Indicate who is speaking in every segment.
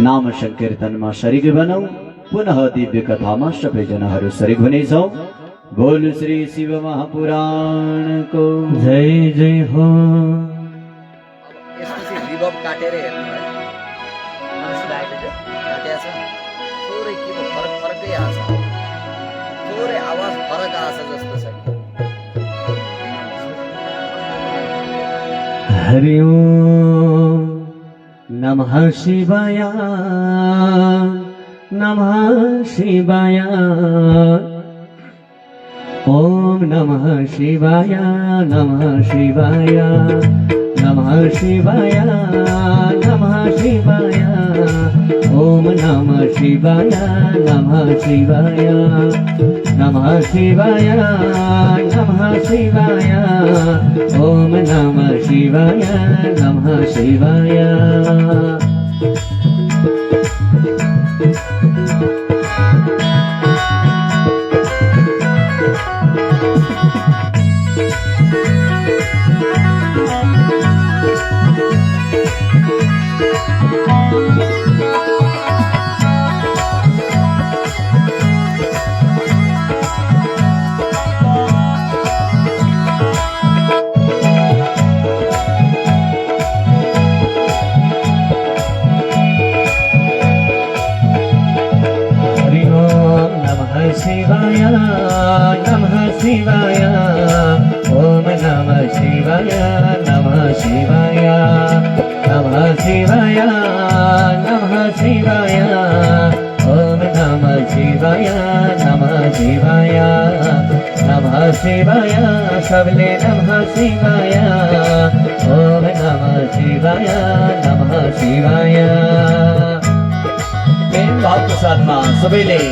Speaker 1: नाम संकीर्तनमा शरीक बनौ। पुनः दिव्य कथामा सबैजनाहरू शरीक हुनेछौँ। बोल श्री शिव महापुराणको
Speaker 2: जय जय हो।
Speaker 3: यसपछि रिभर्ब काटेर हेर्नु है, मान्छेले अहिले चाहिँ काटेको छ, थोरै के भयो फरकै आछ, थोरै आवाज फरक आछ जस्तो छ।
Speaker 2: हरि ओम नमः शिवाय, नमः शिवाय, ओम नमः शिवाय, नमः शिवाय, नमः शिवाय, नमः शिवाय, ओम नमः शिवाय, नमः शिवाय, नमः शिवाय, नमः शिवाय, ओम नमः शिवाय, नमः शिवाय। शिवाय नमः शिवाय, ओम नमः शिवाय, नमः शिवाय, नमः शिवाय, नमः शिवाय, ओम नमः शिवाय, नमः शिवाय, नमः शिवाय, सबले नमः शिवाय, ओम नमः शिवाय, नमः शिवाय।
Speaker 1: प्रेम भाव के साथ में सबैले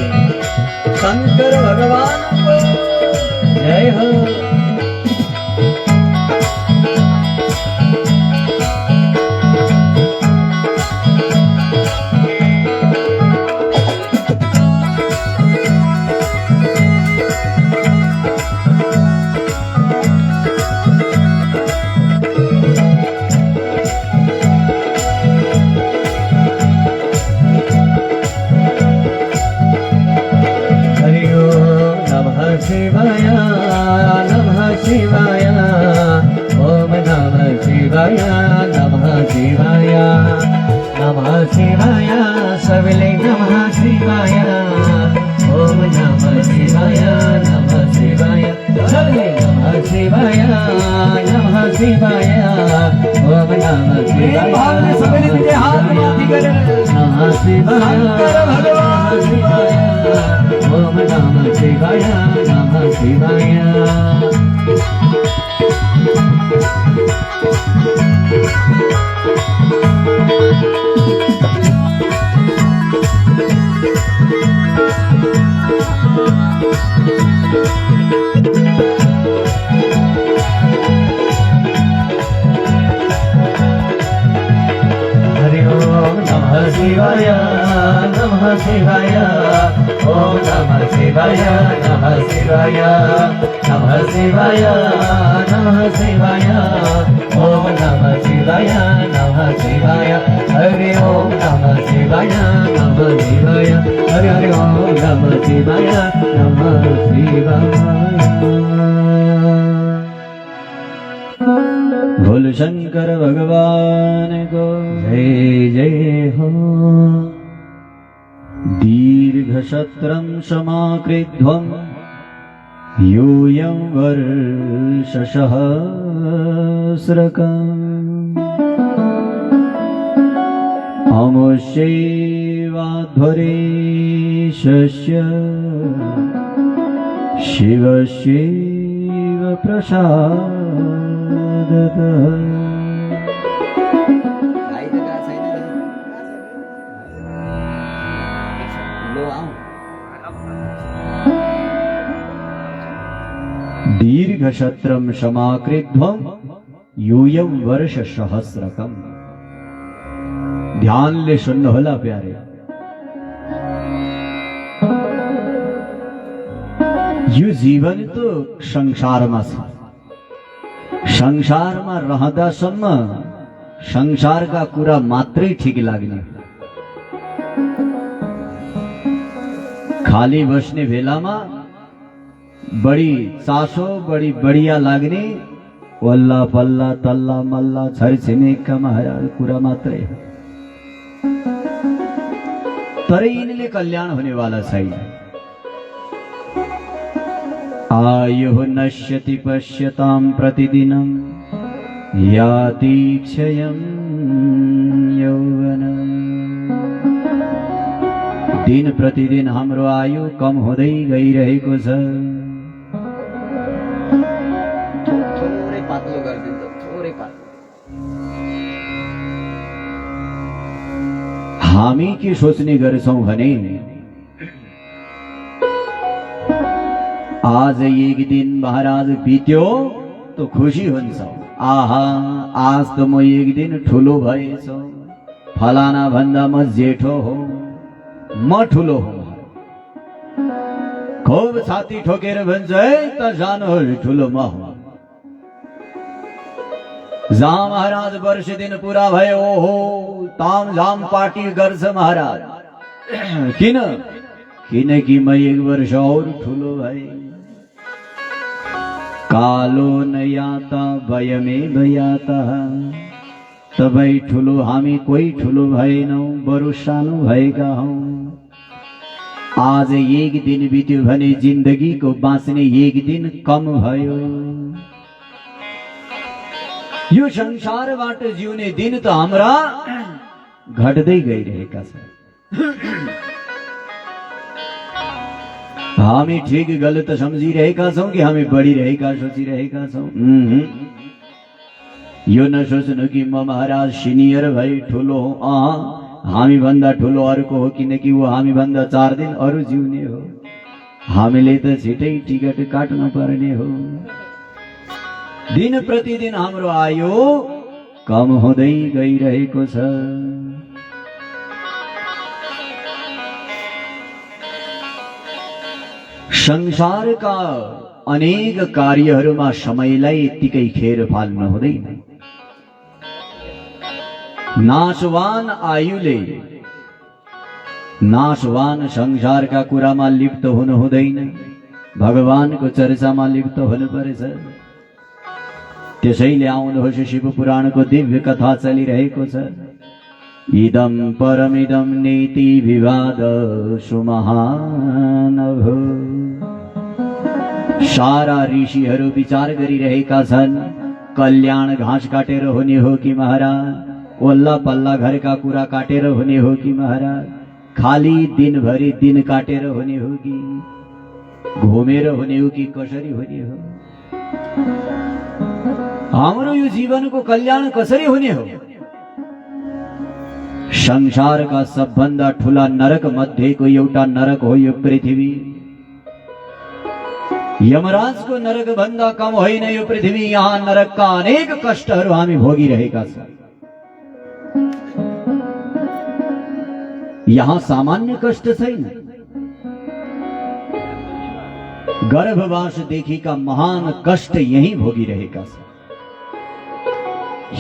Speaker 1: शंकर भगवान को
Speaker 2: जय हो। शिवाय नमः शिवाय, ओम नमः शिवाय, नमः शिवाय, नमः शिवाय, सबले नमः शिवाय, ओम नमः शिवाय, नमः शिवाय, सबले नमः शिवाय, नमः शिवाय, ओम नमः शिवाय, नमः शिवाय, नमः शिवाय, ओम नमः शिवाय, नमः शिवाय। हरि ओम नमः शिवाय, नमः शिवाय, ओम नमः शिवाय, नमः शिवाय, नमः शिवाय, नमः शिवाय, ओम नमः शिवाय, नमः शिवाय, हरि ओम नमः शिवाय, नमः शिवाय, हरि हरि ओम नमः शिवाय, नमः शिवाय।
Speaker 1: बोल शंकर भगवान को
Speaker 2: जय जय हो।
Speaker 1: दीर्घशत्रं समाकृध्वं यूयं वर्षसहस्रकम् अमुष्यैवाध्वरेशस्य शिवस्यैव प्रसादतः। दीर्घशत्रं समाकृध्वं यूयं वर्ष सहस्रकम। ध्यान ले सुन्न होला प्यारे। यो जीवन तो संसारमा छ। संसारमा रहँदासम्म संसारका कुरा मात्रै ठिक लाग्ने। खाली बस्ने बेलामा बढी चासो बढी बढिया लाग्ने वल्ला पल्ला तल्ला मल्ला छरछिमेकका महाराज कुरा मात्रै हो। तर यिनले कल्याण हुनेवाला छैन। आयुः नश्यति पश्यतां प्रतिदिनं याति क्षयं यौवनम्। दिन प्रतिदिन हाम्रो आयु कम हुँदै गइरहेको छ।
Speaker 3: थोरै पातलो गरिदिन्छ, थोरै पातलो।
Speaker 1: हामी के सोच्ने गर्छौं भने आज एक दिन महाराज बित्यो तो खुसी हुन्छ। आहा आज त म एक दिन ठुलो भएछु, फलाना भन्दा म जेठो हो, म ठुलो हो। खूब छाती ठोकेर भन्छ है त जानुहोस् ठुलो म हो। जहाँ महाराज वर्ष दिन पूरा भयो ओहो तामझाम पार्टी गर्छ महाराज। किनकि म एक वर्ष और ठुलो भए। कालो नयाता वयमे भयाता। तपाईँ ठुलो हामी कोही ठुलो भएनौं, बरु सानो भएका हौं। आज एक दिन बित्यो भने जिन्दगीको बाँच्ने एक दिन कम भयो। यो संसारबाट जिउने दिन त हाम्रा घट्दै गइरहेका छन्। हामी ठिक गलत सम्झिरहेका छौं कि हामी बढिरहेका सोचिरहेका छौं? यो नसोच्नु कि म महाराज सिनियर भई ठुलो हो। हामी भन्दा ठुलो अर्को हो, किनकि वो हामी भन्दा 4 दिन अरू जिउने हो। हामीले त छिटै टिकट काट्नु पर्ने हो। दिन प्रतिदिन हाम्रो आयु कम हुँदै गइरहेको छ। संसारका अनेक कार्यहरूमा समयलाई यत्तिकै खेर फाल्नु हुँदैन। नाशवान आयुले नाशवान संसारका कुरामा लिप्त हुनु हुँदैन, भगवानको चर्चामा लिप्त हुनुपर्छ। त्यसैले आउनुहोस् शिव पुराणको दिव्य कथा चलिरहेको छ। इदं परमिदं नीति विवाद सुमहानभो। सारा ऋषिहरू विचार गरिरहेका छन् कल्याण घाँस काटेर हुने हो कि महाराज, वल्ला पल्ला घरका कुरा काटेर हुने हो कि महाराज, खाली दिनभरि दिन काटेर हुने हो कि घुमेर हुने हो कि कसरी हुने हो? हाम्रो यो जीवनको कल्याण कसरी हुने हो? संसारका सबभन्दा ठूला नरक मध्येको एउटा नरक हो यो पृथ्वी। यमराजको नरक भन्दा कम होइन यो पृथ्वी। यहाँ नरकका अनेक कष्टहरू हामी भोगिरहेका छौं। यहाँ सामान्य कष्ट छैन। गर्भवासदेखिका महान कष्ट यही भोगिरहेका छौं।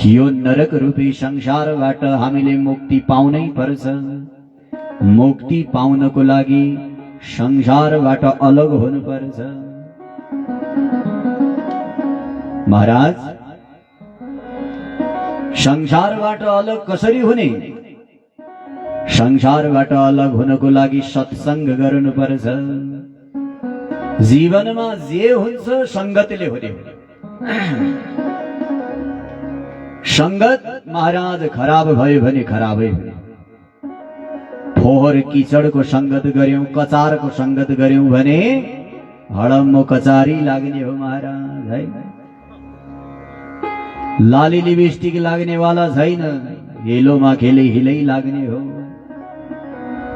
Speaker 1: यो नरक रूपी संसारबाट हामीले मुक्ति पाउनै पर्छ। मुक्ति पाउनको लागि संसारबाट अलग हुनुपर्छ। महाराज संसारबाट अलग कसरी हुने? संसारबाट अलग हुनको लागि सत्संग गर्नुपर्छ। जीवनमा जे हुन्छ संगतले हुने हो। संगत महाराज खराब भयो भने खराबै हो। फोहोर किचडको संगत गर्यौं, कचारको संगत गर्यौं भने हडम्म कचारी लाग्ने हो महाराज है। लाली लिपस्टिक लाग्ने वाला छैन, हेलोमा खेले हिलै लाग्ने हो।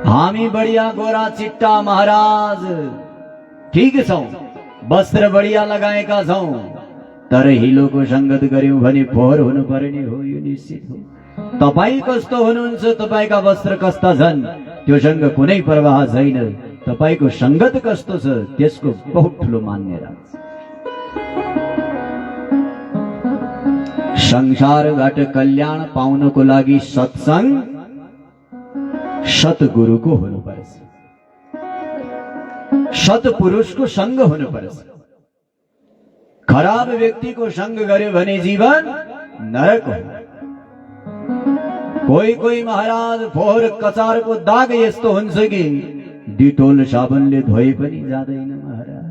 Speaker 1: हामी बढिया गोरा चिट्टा महाराज ठीक छौं, वस्त्र बढिया लगाएका छौं, तर हिलोको संगत गर्यौं भने फोहोर हुनु पर्ने हो, यो निश्चित हो। तपाई कस्तो हुनुहुन्छ, तपाईका वस्त्र कस्ता छन्, त्योसँग कुनै प्रवाह छैन। तपाईको संगत कस्तो छ त्यसको बहुत ठूलो मान्य राख्छ। संसारबाट कल्याण पाउनको लागि सत्संग सतगुरुको हुनुपर्छ, सत्पुरुषको सङ्ग हुनुपर्छ। खराब व्यक्तिको सङ्ग गर्यो भने जीवन नरक हो। कोही कोही महाराज फोहोर कचारको दाग यस्तो हुन्छ कि डिटोल साबुनले धोए पनि जाँदैन महाराज।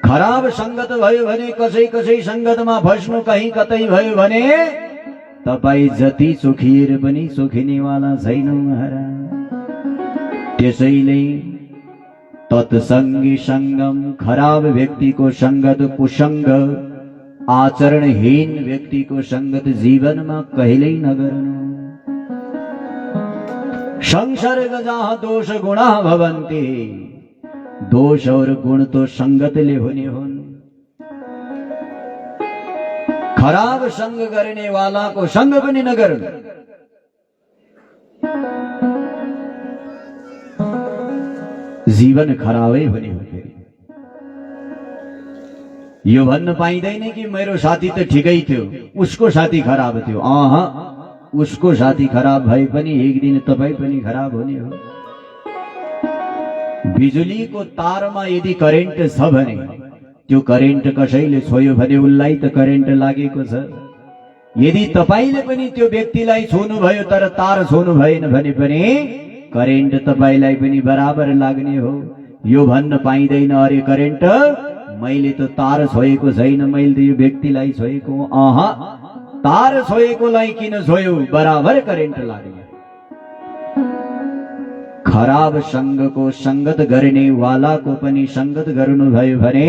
Speaker 1: खराब संगत भयो भने, कसै कसै संगतमा फस्नु कहीँ कतै भयो भने तपाई जति सुखिएर पनि सुखिनेवाला छैन महाराज। त्यसैले तत्संगी संगम, खराब व्यक्तिको संगत, कुसंग, आचरणहीन व्यक्तिको संगत जीवनमा कहिल्यै नगर्नु। संसर्ग जहाँ दोष गुणा भवन्ति, दोष और गुण तो संगतले हुने हुन्। खराब संग गर्ने वालाको संग पनि नगर्नु। जीवन खराबै हुने हो। फेरि यो भन्न पाइँदैन कि मेरो साथी त ठिकै थियो, उसको साथी खराब थियो। उसको साथी खराब भए पनि एक दिन तपाई पनि खराब हुने हो। बिजुलीको तारमा यदि करेन्ट छ भने त्यो करेन्ट कसैले छोयो भने उसलाई त करेन्ट लागेको छ। यदि तपाईले पनि त्यो व्यक्तिलाई छुनु भयो तर तार छुनु भएन भने पनि करेन्ट तपाईलाई पनि बराबर लाग्ने हो। यो भन्न पाइँदैन अरे करेन्ट मैले त तार छोएको छैन, मैले त यो व्यक्तिलाई छोएको। तार छोएकोलाई किन छोयो, बराबर करेन्ट लाग्यो। खराब संगको संगत गर्ने वालाको पनि संगत गर्नु भयो भने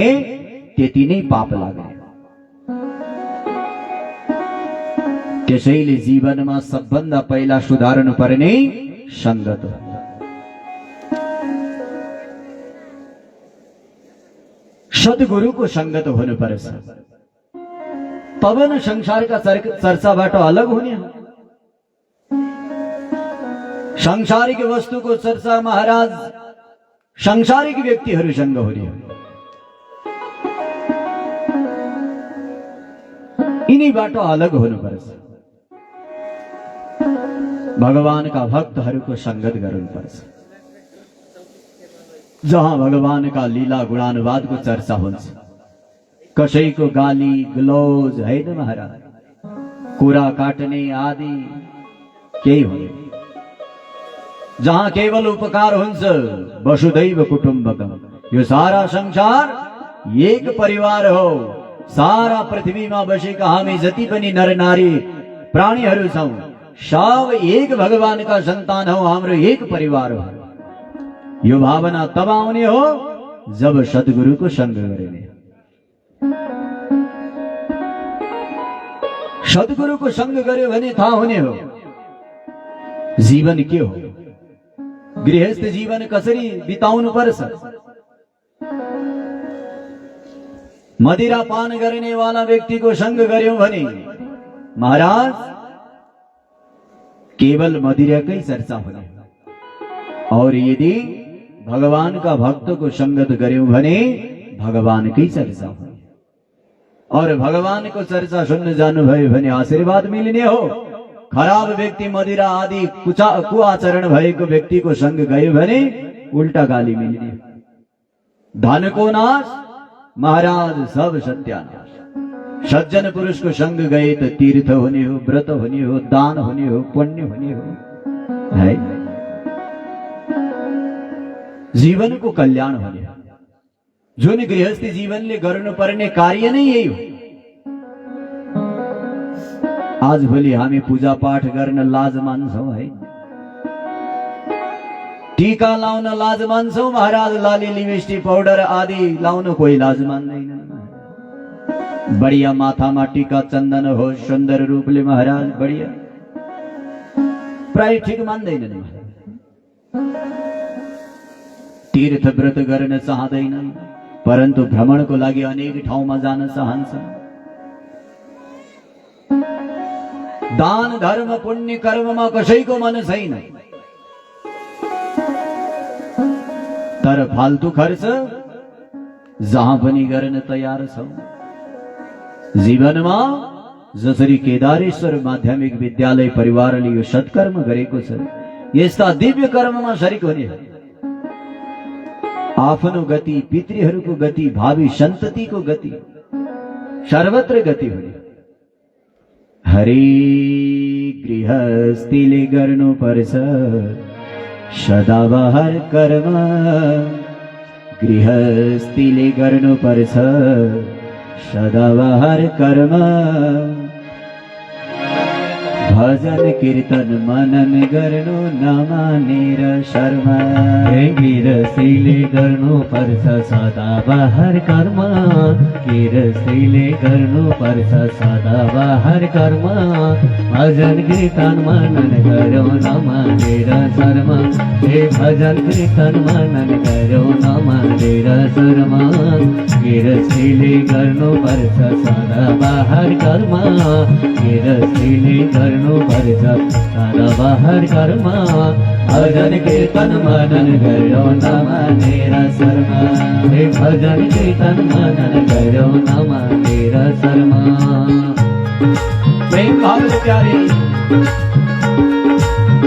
Speaker 1: त्यति नै पाप लाग्ने। त्यसैले जीवनमा सबभन्दा पहिला सुधार्नु पर्ने संगत हो। सद्गुरुको संगत हुनुपर्छ, तब न संसारका चर्चाबाट अलग हुने हो। सांसारिक वस्तुको चर्चा महाराज सांसारिक व्यक्तिहरूसँग हुने हो। यिनीबाट अलग हुनुपर्छ। भगवानका भक्तहरूको संगत गर्नुपर्छ। जहाँ भगवानका लीला गुणानुवादको चर्चा हुन्छ, कसैको गाली गलौज होइन महाराज, कुरा काट्ने आदि केही हुँदैन। जहाँ केवल उपकार हुन्छ, वसुदैव कुटुम्बकम, यो सारा संसार एक परिवार हो। सारा पृथ्वीमा बसेका हामी जति पनि नर नारी प्राणीहरू छौं, सब एक भगवानका सन्तान हौ, हाम्रो एक परिवार हो। यो भावना तब आउने हो जब सद्गुरुको संग गर्ने। सद्गुरुको संग गर्यो भने थाहा हुने हो जीवन के हो, गृहस्थ जीवन कसरी बिताउनु पर्छ। मदिरा पान गर्ने वाला व्यक्तिको संग गर्यौं भने महाराज केवल मदिराकै चर्चा हुने, और यदि भगवानका भक्तको संगत गर्यौं भने भगवानकै चर्चा हुने। और भगवानको चर्चा सुन्न जानुभयो भने आशीर्वाद मिल्ने हो। खराब व्यक्ति मदिरा आदि कुआचरण भएको व्यक्तिको संग गयो भने उल्टा गाली मिल्ने। धनको नाश महाराज सब सत्यानाश। सज्जन पुरुषको संग गए त तीर्थ हुने हो, व्रत हुने हो, दान हुने हो, पुण्य हुने हो है, जीवनको कल्याण हुने हो। जुन गृहस्थी जीवनले गर्नुपर्ने कार्य नै यही हो। आज भोलि हामी पूजा पाठ गर्न लाज मान्छौं है, टीका लाउन लाज मान्छौं महाराज, लाली लिपस्टिक पाउडर आदि लाउन कोही लाज मान्दैन। बढ़िया माथामा टीका चन्दन हो, सुन्दर रूपले महाराज बढ़िया, प्राय ठिक मान्दैनन्। तीर्थ व्रत गर्न चाहँदैनन्, परन्तु भ्रमणको लागि अनेक ठाउँमा जान चाहन्छन्। दान धर्म पुण्य कर्ममा कसैको मन छैन, तर फाल्तु खर्च जहाँ पनि गर्न तयार छौं। जीवनमा जसरी केदारेश्वर माध्यमिक विद्यालय परिवारले यो सत्कर्म गरेको छ, यस्ता दिव्य कर्ममा शरीक हुने, आफ्नो गति, पितृहरूको गति, भावी सन्ततिको गति, सर्वत्र गति हुने। हरि गृहस्थीले गर्नुपर्छ सदाबहार कर्म, गृहस्थीले गर्नुपर्छ सदाबहार कर्म। भजन कीर्तन मनन गर्नु नमानेर शर्म,
Speaker 2: गृहस्थीले गर्नुपर्छ सदाबहार कर्म, गृहस्थीले गर्नुपर्छ सदाबहार कर्म। भजन कीर्तन मनन गरौँ नमानेर शर्म, हे भजन कीर्तन मनन गरौँ नमानेर शर्म। गृहस्थीले गर्नुपर्छ सदाबहार कर्म, गृहस्थीले गर्नुपर्छ सदाबहार कर्म। भजन कीर्तन मनन गरौँ नमानेर शर्म, हे भजन कीर्तन मनन गरौँ नमानेर शर्म।
Speaker 1: प्रेम भाव से प्यारे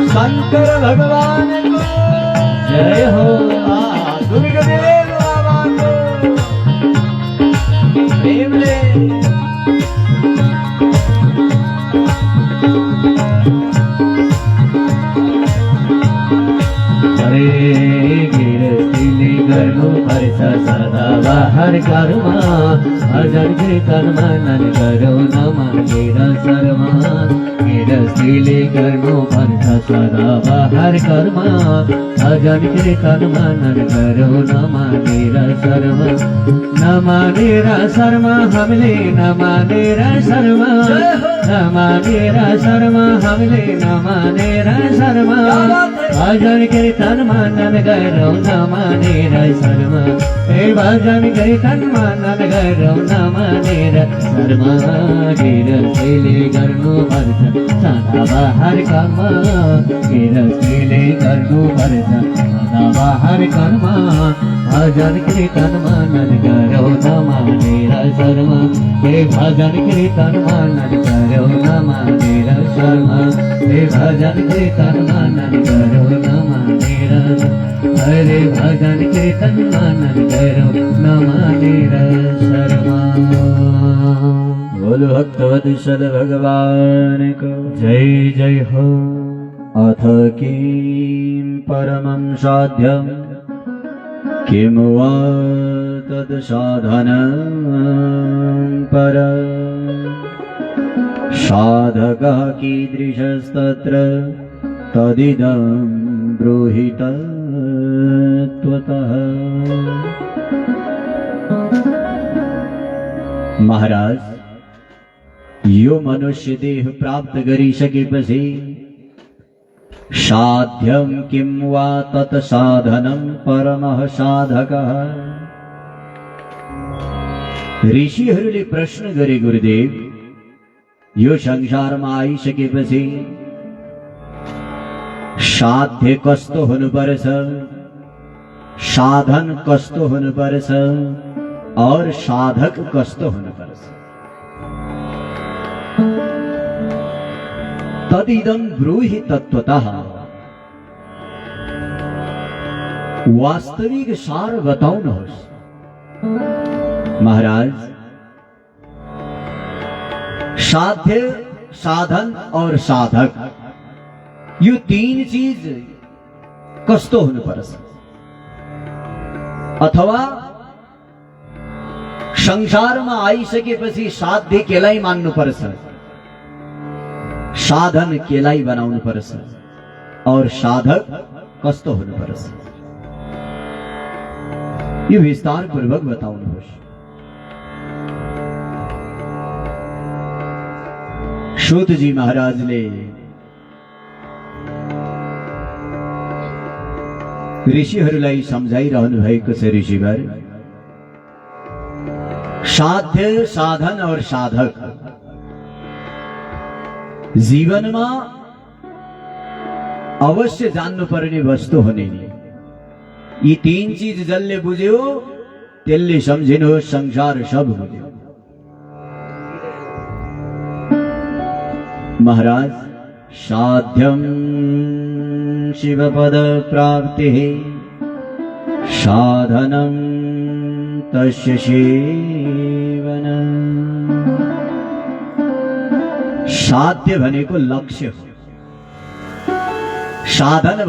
Speaker 1: शंकर भगवान को
Speaker 2: जय हो।
Speaker 1: दुर्गदेव बाबा को प्रेम ले।
Speaker 2: गृहस्थीले गर्नुपर्छ सदाबहार कर्म, भजन कीर्तन मनन गरौँ नमानेर शर्म। गृहस्थीले गर्नुपर्छ सदाबहार कर्म, भजन कीर्तन मनन गरौँ नमानेर शर्म। नमानेर शर्म हामीले नमानेर शर्म, नमानेर शर्म हामीले नमानेर शर्म। भजन कीर्तन मनन गरौँ नमानेर शर्म, हे भजन कीर्तन मनन गरौँ नमानेर शर्म। गृहस्थीले गर्नुपर्छ सदाबहार कर्म, गृहस्थीले गर्नुपर्छ सदाबहार कर्म। भजन कीर्तन मनन गरौँ नमानेर शर्म, हे भजन कीर्तन मनन गरौँ नमानेर शर्म, हे भजन कीर्तन मनन गरौँ नमानेर। हरे भजन कीर्तन मनन गरौँ नमानेर शर्म।
Speaker 1: बोलो भक्तवत्सल भगवान को
Speaker 2: जय जय हो।
Speaker 1: अथ किं परमं साध्यं किं वा तत्साधनं पर। साधकः कीदृशस्तत्र तदिदं ब्रूहि तत्त्वतः। महाराज, यो मनुष्य देह प्राप्त गरिसकेपछि साध्यं किं वा तत्साधनं परमः साधकः। ऋषिहरूले प्रश्न गरे, गुरुदेव यो संसारमा आइसकेपछि साध्य कस्तो हुनुपर्छ, साधन कस्तो हुनुपर्छ और साधक कस्तो हुनुपर्छ। तदिदं ब्रूहि तत्त्वतः। वास्तविक सार बताउनुहोस्। महाराज, साध्य, साधन और साधक यो तीन चीज कस्तो हुनुपर्छ, अथवा संसारमा आइसकेपछि साध्य केलाई मान्नुपर्छ, साधन केलाई बनाउनुपर्छ और साधक कस्तो हुनुपर्छ, यो विस्तार पूर्वक बताउनुहोस्। सूतजी महाराजले ऋषिहरूलाई सम्झाइरहनु भएको छ। ऋषिवर, साध्य, साधन और साधक जीवनमा अवश्य जान्नुपर्ने वस्तु हुने। यी तीन चीज जसले बुझ्यो त्यसले सम्झिनुहोस् संसार सब बुझ्यो। महाराज साध्यम शिवपद प्राप्ति साधनम तस्य सेवन। साध्य भनेको लक्ष्य, साधन